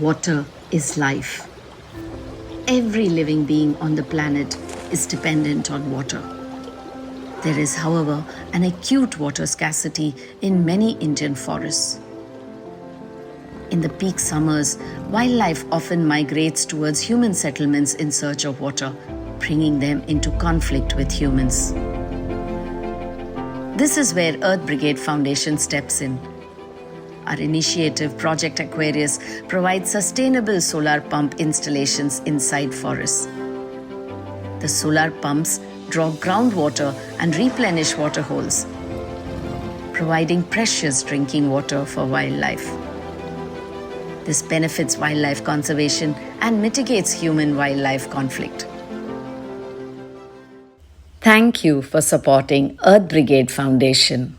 Water is life. Every living being on the planet is dependent on water. There is, however, an acute water scarcity in many Indian forests. In the peak summers, wildlife often migrates towards human settlements in search of water, bringing them into conflict with humans. This is where Earth Brigade Foundation steps in. Our initiative, Project Aquarius, provides sustainable solar pump installations inside forests. The solar pumps draw groundwater and replenish waterholes, providing precious drinking water for wildlife. This benefits wildlife conservation and mitigates human-wildlife conflict. Thank you for supporting Earth Brigade Foundation.